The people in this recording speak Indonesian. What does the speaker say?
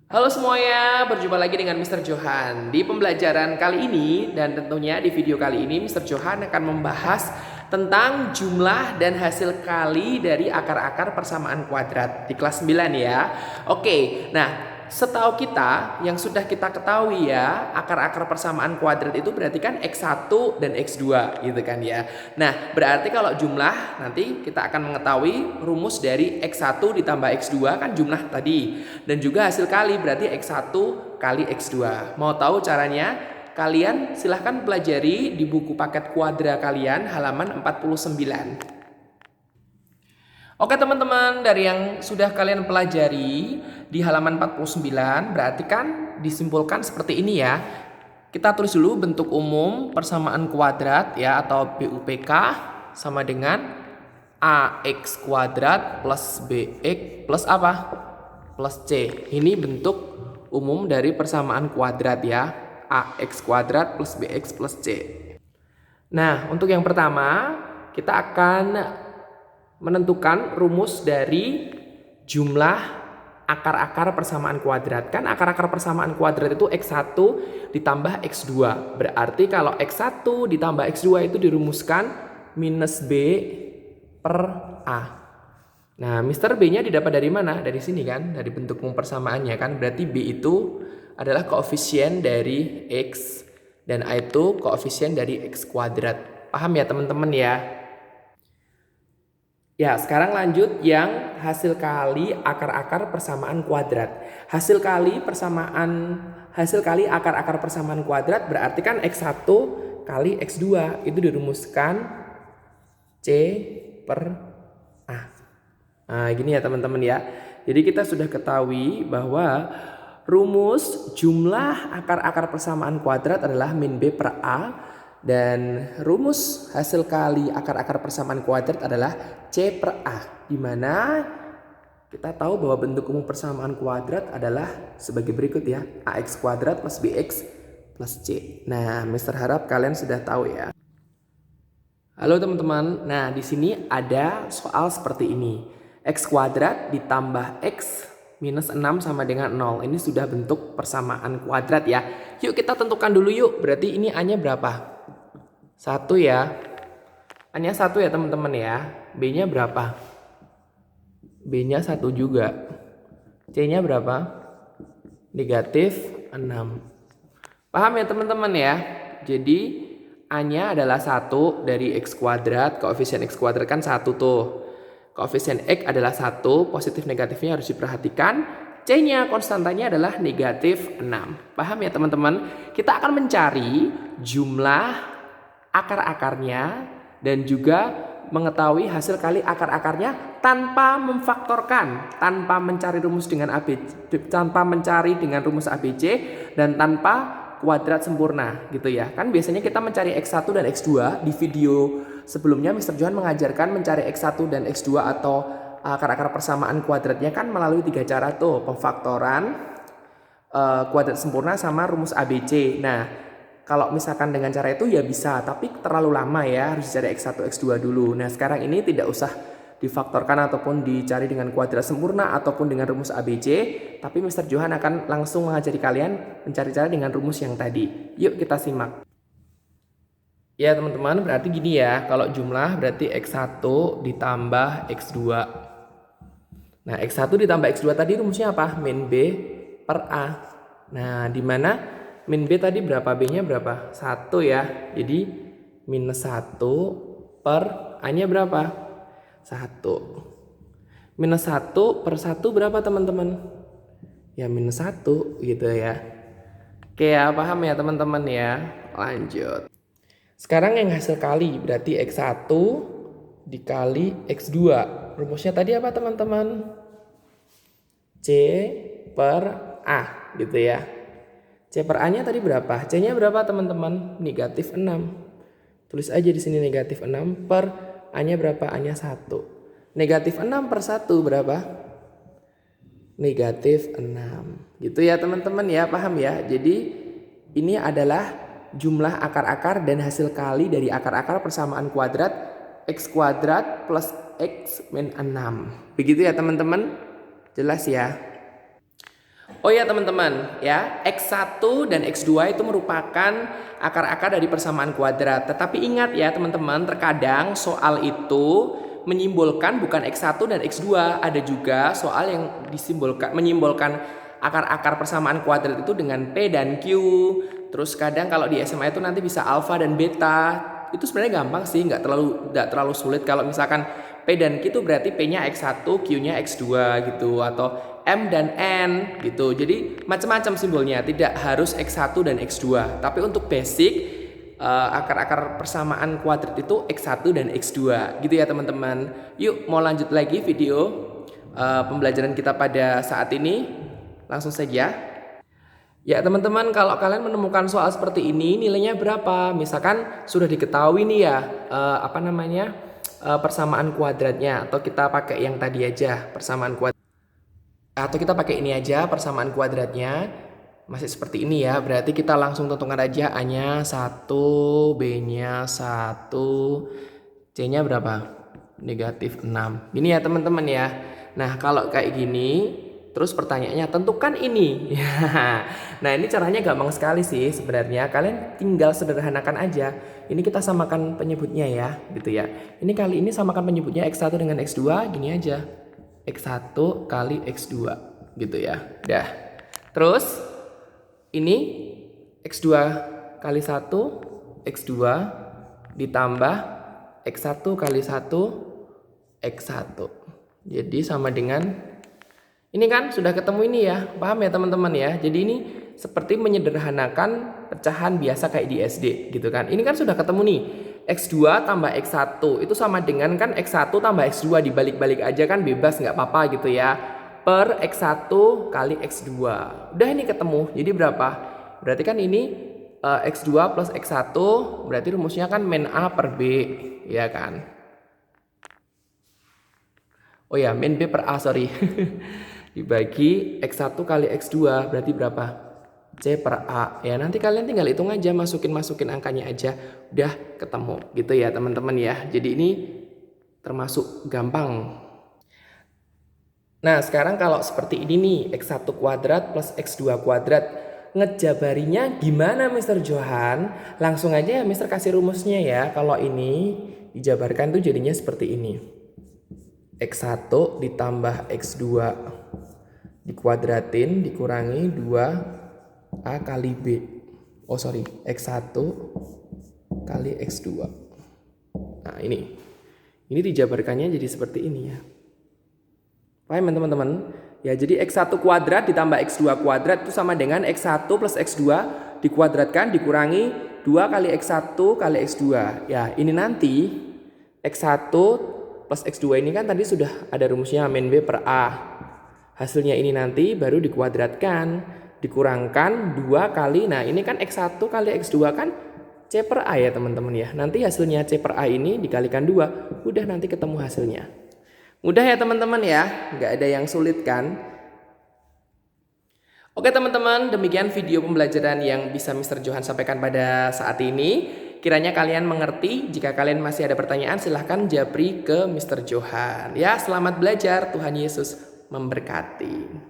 Halo semuanya, berjumpa lagi dengan Mr. Johan. Di pembelajaran kali ini dan tentunya di video kali ini Mr. Johan akan membahas tentang jumlah dan hasil kali dari akar-akar persamaan kuadrat di kelas 9 ya. Oke, nah setahu kita yang sudah kita ketahui ya, akar-akar persamaan kuadrat itu berarti kan X1 dan X2 gitu kan ya. Nah, berarti kalau jumlah nanti kita akan mengetahui rumus dari X1 ditambah X2 kan jumlah tadi. Dan juga hasil kali berarti X1 kali X2. Mau tahu caranya? Kalian silahkan pelajari di buku paket kuadra kalian halaman 49. Oke teman-teman, dari yang sudah kalian pelajari di halaman 49 berarti kan disimpulkan seperti ini ya. Kita tulis dulu bentuk umum persamaan kuadrat ya atau BUPK sama dengan AX kuadrat plus BX plus apa? Plus C. Ini bentuk umum dari persamaan kuadrat ya. AX kuadrat plus BX plus C. Nah, untuk yang pertama kita akan menentukan rumus dari jumlah akar-akar persamaan kuadrat. Kan akar-akar persamaan kuadrat itu X1 ditambah X2. Berarti kalau X1 ditambah X2 itu dirumuskan minus B per A. Nah, Mr. B-nya didapat dari mana? Dari sini kan, dari bentuk umum persamaannya kan. Berarti B itu adalah koefisien dari X dan A itu koefisien dari X kuadrat. Paham ya teman-teman ya? Ya, sekarang lanjut yang hasil kali akar-akar persamaan kuadrat. Hasil kali akar-akar persamaan kuadrat berarti kan X1 kali X2 itu dirumuskan C per A. Nah, gini ya teman-teman ya. Jadi kita sudah ketahui bahwa rumus jumlah akar-akar persamaan kuadrat adalah min B per A. Dan rumus hasil kali akar-akar persamaan kuadrat adalah C per A, di mana kita tahu bahwa bentuk umum persamaan kuadrat adalah sebagai berikut ya, AX kuadrat plus BX plus C. Nah, Mister harap kalian sudah tahu ya. Halo teman-teman, nah di sini ada soal seperti ini. X kuadrat ditambah X minus 6 sama dengan 0. Ini sudah bentuk persamaan kuadrat ya. Yuk kita tentukan dulu yuk, berarti ini A-nya berapa? 1 ya. A-nya 1 ya teman-teman ya. B-nya berapa? B-nya 1 juga. C-nya berapa? Negatif 6. Paham ya teman-teman ya? Jadi A-nya adalah 1 dari X kuadrat. Koefisien X kuadrat kan 1 tuh. Koefisien X adalah 1. Positif negatifnya harus diperhatikan. C-nya konstantanya adalah negatif 6. Paham ya teman-teman? Kita akan mencari jumlah akar-akarnya dan juga mengetahui hasil kali akar-akarnya tanpa memfaktorkan, tanpa mencari rumus dengan rumus ABC dan tanpa kuadrat sempurna gitu ya. Kan biasanya kita mencari X1 dan X2 di video sebelumnya Mr. Johan mengajarkan mencari X1 dan X2 atau akar-akar persamaan kuadratnya kan melalui 3 cara tuh, pemfaktoran, kuadrat sempurna sama rumus ABC. Nah, kalau misalkan dengan cara itu ya bisa, tapi terlalu lama ya, harus dicari X1, X2 dulu. Nah, sekarang ini tidak usah difaktorkan ataupun dicari dengan kuadrat sempurna ataupun dengan rumus ABC, tapi Mr. Johan akan langsung mengajari kalian mencari cara dengan rumus yang tadi. Yuk kita simak. Ya teman-teman, berarti gini ya, kalau jumlah berarti X1 ditambah X2. Nah, X1 ditambah X2 tadi rumusnya apa? Min B per A. Nah, di mana min B tadi berapa? B-nya berapa? 1 ya. Jadi minus 1 per A-nya berapa? 1. Minus 1 per 1 berapa teman-teman? Ya minus 1 gitu ya. Oke ya, paham ya teman-teman ya. Lanjut. Sekarang yang hasil kali berarti X1 dikali X2. Rumusnya tadi apa teman-teman? C per A gitu ya. C per A-nya tadi berapa? C-nya berapa teman-teman? Negatif 6. Tulis aja di sini negatif 6 per A-nya berapa? A-nya 1. Negatif 6 per 1 berapa? Negatif 6. Gitu ya teman-teman ya, paham ya? Jadi ini adalah jumlah akar-akar dan hasil kali dari akar-akar persamaan kuadrat X kuadrat plus X min 6. Begitu ya teman-teman? Jelas ya? Oh ya teman-teman ya, X1 dan X2 itu merupakan akar-akar dari persamaan kuadrat. Tetapi ingat ya teman-teman, terkadang soal itu menyimbolkan bukan X1 dan X2. Ada juga soal yang menyimbolkan akar-akar persamaan kuadrat itu dengan P dan Q. Terus kadang kalau di SMA itu nanti bisa alfa dan beta. Itu sebenarnya gampang sih, nggak terlalu sulit. Kalau misalkan P dan Q itu berarti P-nya X1, Q-nya X2 gitu, atau M dan N gitu. Jadi macam-macam simbolnya, tidak harus X1 dan X2. Tapi untuk basic akar-akar persamaan kuadrat itu X1 dan X2 gitu ya teman-teman. Yuk mau lanjut lagi video pembelajaran kita pada saat ini. Langsung saja. Ya teman-teman, kalau kalian menemukan soal seperti ini, nilainya berapa? Misalkan sudah diketahui nih ya persamaan kuadratnya, atau kita pakai yang tadi aja persamaan kuadrat, atau kita pakai ini aja persamaan kuadratnya masih seperti ini ya. Berarti kita langsung tentukan aja, A-nya 1, B-nya 1, C-nya berapa? Negatif 6. Ini ya teman-teman ya. Nah kalau kayak gini, terus pertanyaannya tentukan ini. Nah ini caranya gampang sekali sih sebenarnya. Kalian tinggal sederhanakan aja. Ini kita samakan penyebutnya ya, gitu ya. Ini kali ini samakan penyebutnya X1 dengan X2, gini aja. X1 kali X2 gitu ya. Dah. Terus ini X2 kali 1, X2 ditambah X1 kali 1, X1. Jadi sama dengan ini kan sudah ketemu ini ya, paham ya teman-teman ya. Jadi ini seperti menyederhanakan pecahan biasa kayak di SD gitu kan. Ini kan sudah ketemu nih, X2 tambah X1 itu sama dengan kan X1 tambah X2, dibalik-balik aja kan bebas, nggak apa-apa gitu ya. Per X1 kali X2. Udah ini ketemu, jadi berapa? Berarti kan ini X2 plus X1, berarti rumusnya kan min A per B, ya kan? Oh ya, min B per A, sorry. Dibagi X1 kali X2 berarti berapa? C per A. Ya nanti kalian tinggal hitung aja, masukin angkanya aja, udah ketemu gitu ya teman-teman ya. Jadi ini termasuk gampang. Nah sekarang kalau seperti ini nih, X1 kuadrat plus X2 kuadrat, ngejabarinya gimana Mr. Johan? Langsung aja ya Mr. kasih rumusnya ya. Kalau ini dijabarkan tuh jadinya seperti ini, X1 ditambah X2 dikuadratin dikurangi 2A kali B. Oh sorry, X1 kali X2. Nah ini dijabarkannya jadi seperti ini ya. Paham teman-teman? Ya jadi X1 kuadrat ditambah X2 kuadrat itu sama dengan X1 plus X2 dikuadratkan dikurangi 2 kali X1 kali X2. Ya ini nanti X1 plus X2 ini kan tadi sudah ada rumusnya min B per A. Hasilnya ini nanti baru dikuadratkan, dikurangkan 2 kali, nah ini kan X1 kali X2 kan C per A ya teman-teman ya. Nanti hasilnya C per A ini dikalikan 2, udah nanti ketemu hasilnya. Mudah ya teman-teman ya, nggak ada yang sulit kan. Oke teman-teman, demikian video pembelajaran yang bisa Mr. Johan sampaikan pada saat ini. Kiranya kalian mengerti. Jika kalian masih ada pertanyaan, silahkan japri ke Mr. Johan. Ya, selamat belajar. Tuhan Yesus memberkati.